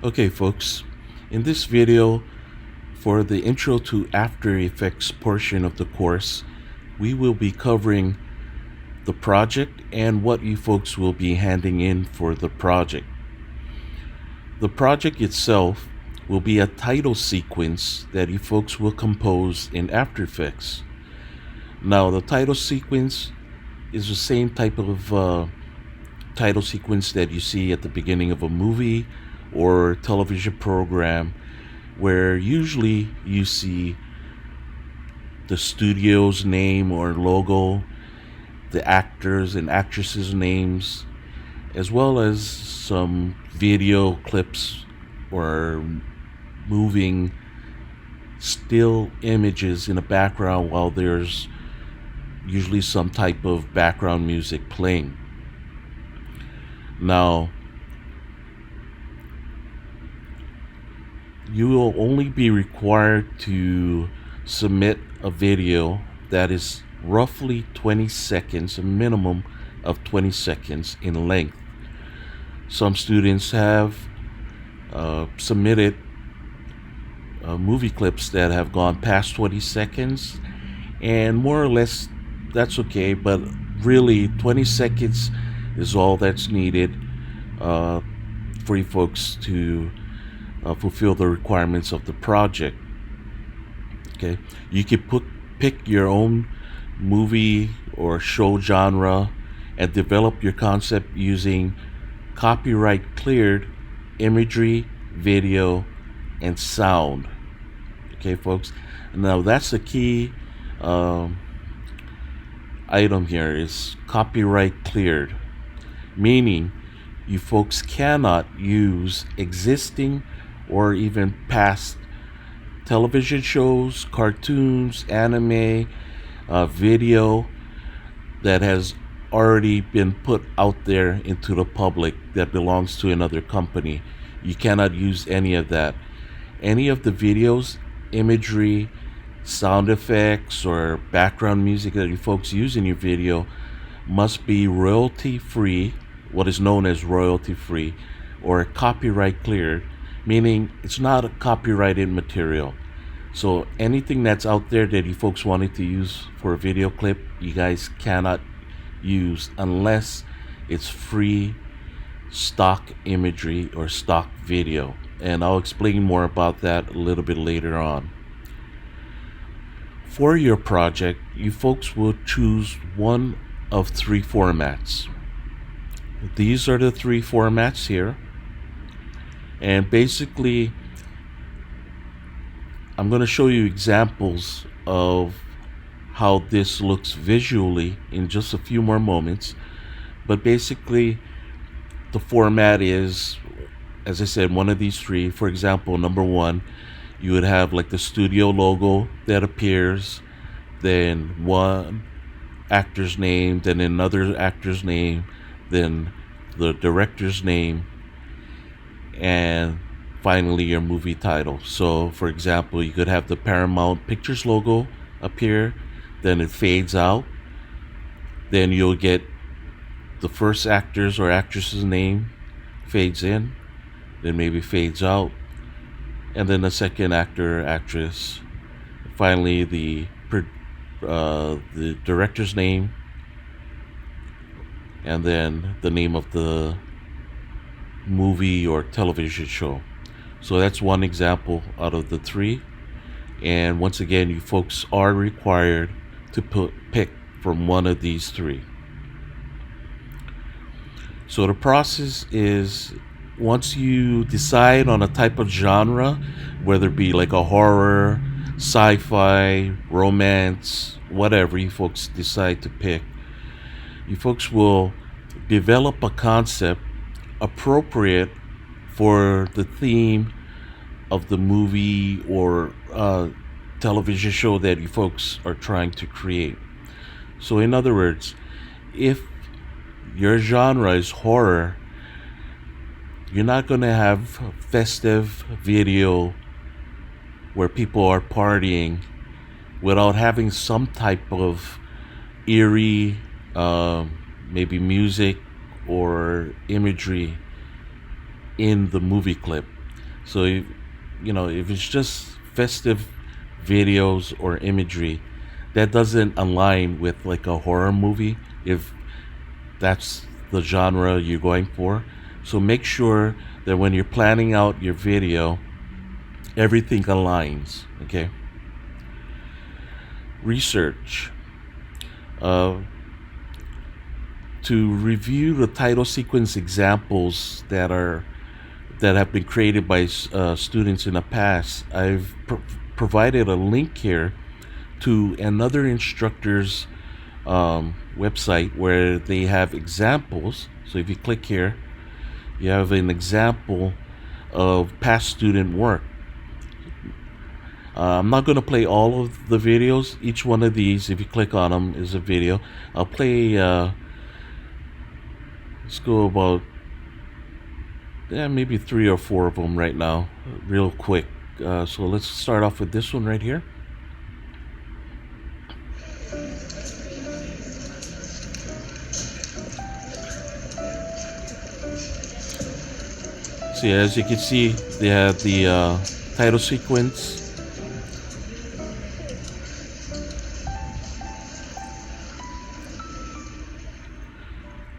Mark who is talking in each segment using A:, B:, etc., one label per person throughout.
A: Okay, folks, in this video, for the Intro to After Effects portion of the course, we will be covering the project and what you folks will be handing in for the project. The project itself will be a title sequence that you folks will compose in After Effects. Now, the title sequence is the same type of title sequence that you see at the beginning of a movie or television program, where usually you see the studio's name or logo, the actors and actresses' names, as well as some video clips or moving still images in the background while there's usually some type of background music playing. Now, you will only be required to submit a video that is roughly 20 seconds, a minimum of 20 seconds in length. Some students have submitted movie clips that have gone past 20 seconds, and more or less that's okay, but really 20 seconds is all that's needed for you folks to fulfill the requirements of the project. Okay, you can pick your own movie or show genre and develop your concept using copyright cleared imagery, video, and sound. Okay, folks. Now that's the key item here is copyright cleared, meaning you folks cannot use existing or even past television shows, cartoons, anime, video that has already been put out there into the public that belongs to another company. You cannot use any of that. Any of the videos, imagery, sound effects, or background music that you folks use in your video must be royalty free, what is known as royalty free, or copyright cleared, meaning it's not a copyrighted material. So anything that's out there that you folks wanted to use for a video clip, you guys cannot use unless it's free stock imagery or stock video. And I'll explain more about that a little bit later on. For your project, you folks will choose one of three formats. These are the three formats here. And basically, I'm going to show you examples of how this looks visually in just a few more moments. But basically, the format is, as I said, one of these three. For example, number one, you would have like the studio logo that appears, then one actor's name, then another actor's name, then the director's name, and finally your movie title. So for example, you could have the Paramount Pictures logo appear, then it fades out, then you'll get the first actor's or actress's name fades in, then maybe fades out, and then the second actor or actress, finally the director's name, and then the name of the movie or television show. So that's one example out of the three. And once again, you folks are required to pick from one of these three. So the process is, once you decide on a type of genre, whether it be like a horror, sci-fi, romance, whatever you folks decide to pick, you folks will develop a concept appropriate for the theme of the movie or television show that you folks are trying to create. So in other words, if your genre is horror, you're not going to have festive video where people are partying without having some type of eerie maybe music or imagery in the movie clip. So if it's just festive videos or imagery that doesn't align with like a horror movie, if that's the genre you're going for. So make sure that when you're planning out your video, everything aligns. Okay. Research. Uh, to review the title sequence examples that have been created by students in the past, I've provided a link here to another instructor's website where they have examples. So if you click here, you have an example of past student work. I'm not going to play all of the videos. Each one of these, if you click on them, is a video. I'll play, let's go about, maybe 3 or 4 of them right now, real quick. So let's start off with this one right here. So yeah, as you can see, they have the title sequence.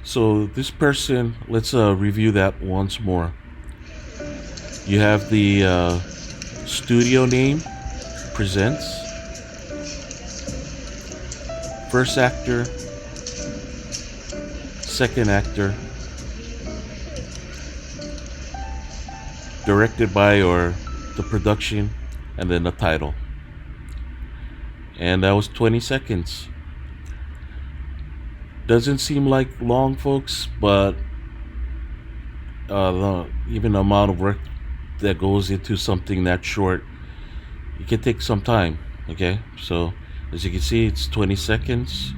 A: So this person, let's review that once more. You have the studio name, presents, first actor, second actor, directed by or the production, and then the title. And that was 20 seconds. Doesn't seem like long, folks, but even the amount of work that goes into something that short, it can take some time. Okay, so as you can see, it's 20 seconds.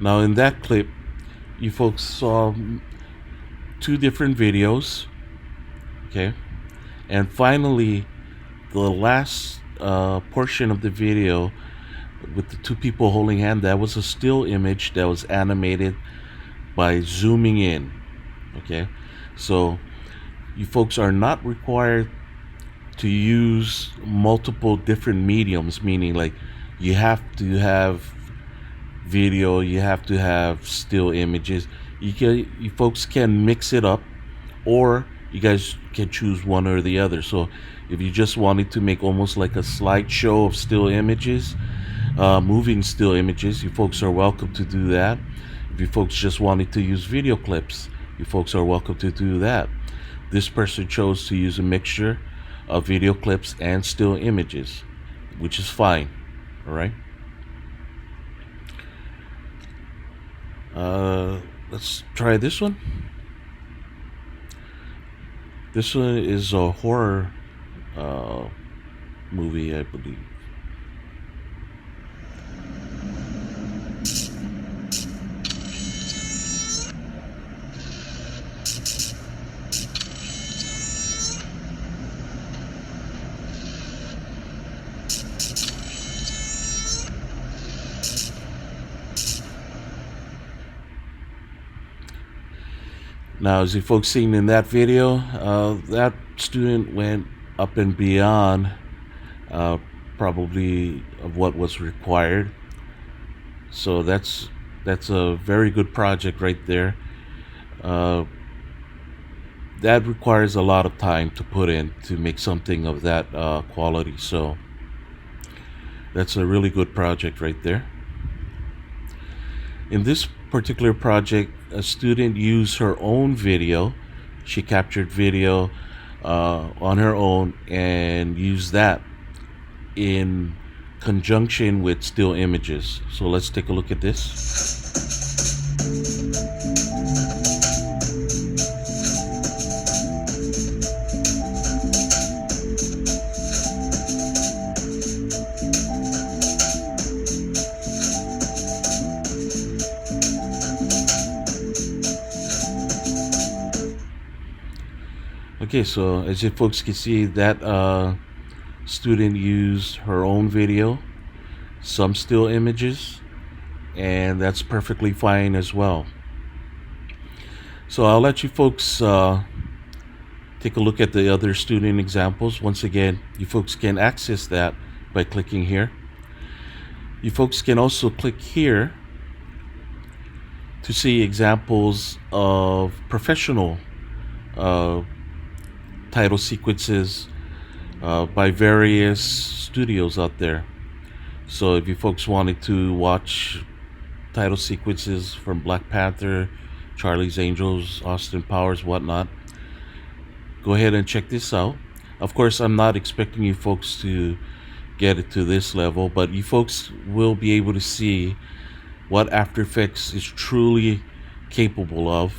A: Now, in that clip, you folks saw 2 different videos, okay? And finally, the last portion of the video with the 2 people holding hands, that was a still image that was animated by zooming in, okay? So, you folks are not required to use multiple different mediums, meaning like you have to have video, you have to have still images. You folks can mix it up, or you guys can choose one or the other. So if you just wanted to make almost like a slideshow of still images, moving still images, you folks are welcome to do that. If you folks just wanted to use video clips, you folks are welcome to do that. This person chose to use a mixture of video clips and still images, which is fine. All right. Let's try this one. This one is a horror movie, I believe. Now, as you folks seen in that video, that student went up and beyond probably of what was required. So that's a very good project right there. That requires a lot of time to put in to make something of that quality. So that's a really good project right there. In this particular project, a student used her own video. She captured video on her own and used that in conjunction with still images. So let's take a look at this. Okay, so as you folks can see, that student used her own video, some still images, and that's perfectly fine as well. So I'll let you folks take a look at the other student examples. Once again, you folks can access that by clicking here. You folks can also click here to see examples of professional uh, title sequences by various studios out there. So if you folks wanted to watch title sequences from Black Panther, Charlie's Angels, Austin Powers, whatnot, go ahead and check this out. Of course, I'm not expecting you folks to get it to this level, but you folks will be able to see what After Effects is truly capable of.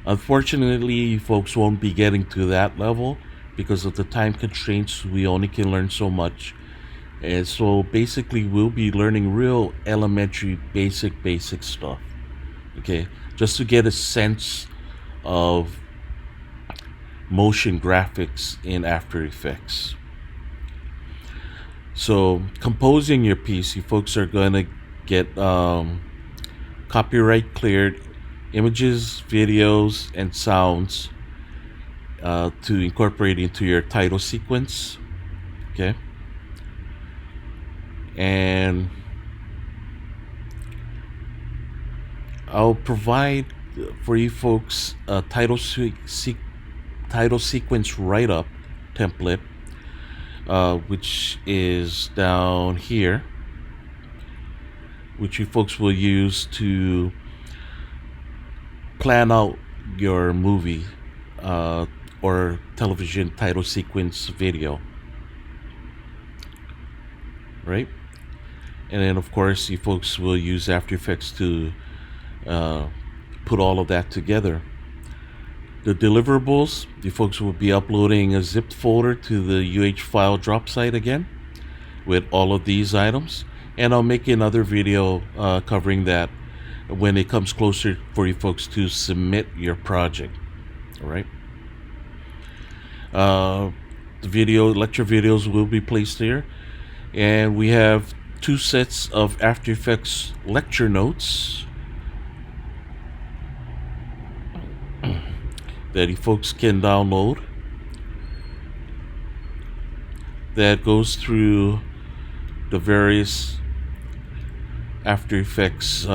A: Unfortunately, you folks won't be getting to that level because of the time constraints. We only can learn so much. And so basically, we'll be learning real elementary, basic stuff. Okay, just to get a sense of motion graphics in After Effects. So composing your piece, you folks are going to get copyright cleared images, videos, and sounds to incorporate into your title sequence. Okay, and I'll provide for you folks a title sequence write-up template, which is down here, which you folks will use to plan out your movie or television title sequence video, right? And then of course you folks will use After Effects to put all of that together. The deliverables, you folks will be uploading a zipped folder to the UH file drop site again with all of these items, and I'll make another video covering that when it comes closer for you folks to submit your project. All right. The lecture videos will be placed here, and we have 2 sets of After Effects lecture notes that you folks can download that goes through the various After Effects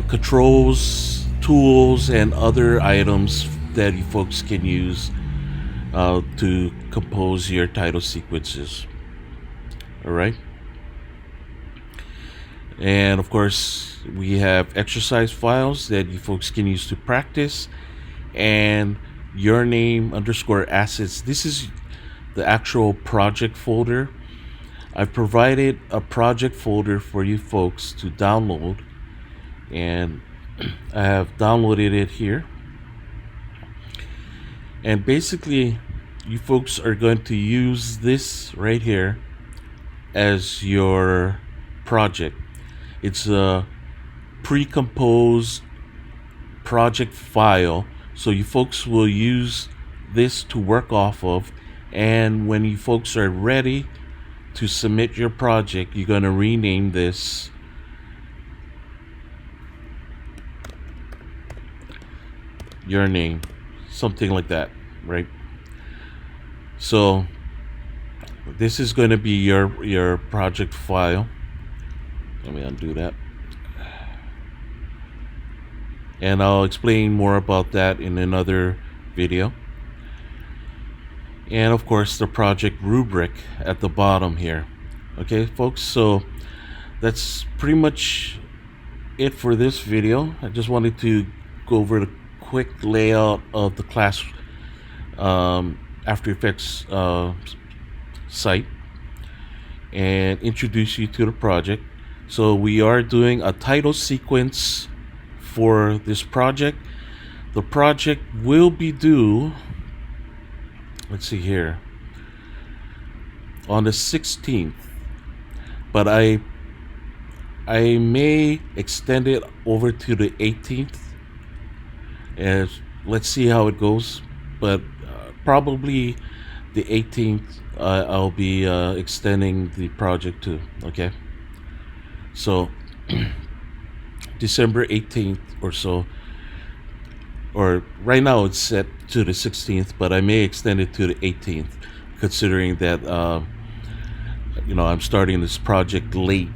A: controls, tools, and other items that you folks can use to compose your title sequences. All right. And of course, we have exercise files that you folks can use to practice, and your name _ assets. This is the actual project folder. I've provided a project folder for you folks to download, and I have downloaded it here. And basically, you folks are going to use this right here as your project. It's a pre-composed project file, so you folks will use this to work off of, and when you folks are ready to submit your project, you're going to rename this your name, something like that, right? So this is going to be your project file. Let me undo that, and I'll explain more about that in another video. And of course, the project rubric at the bottom here. Okay, folks, so that's pretty much it for this video. I just wanted to go over the quick layout of the class After Effects site and introduce you to the project. So we are doing a title sequence for this project. The project will be due, let's see here, on the 16th, but I may extend it over to the 18th, as let's see how it goes. But probably the 18th, I'll be extending the project to. Okay, so December 18th or so, or right now it's set to the 16th, but I may extend it to the 18th, considering that I'm starting this project late.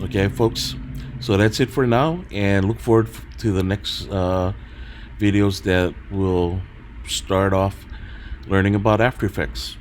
A: Okay, folks. So that's it for now, and look forward to the next videos that will start off learning about After Effects.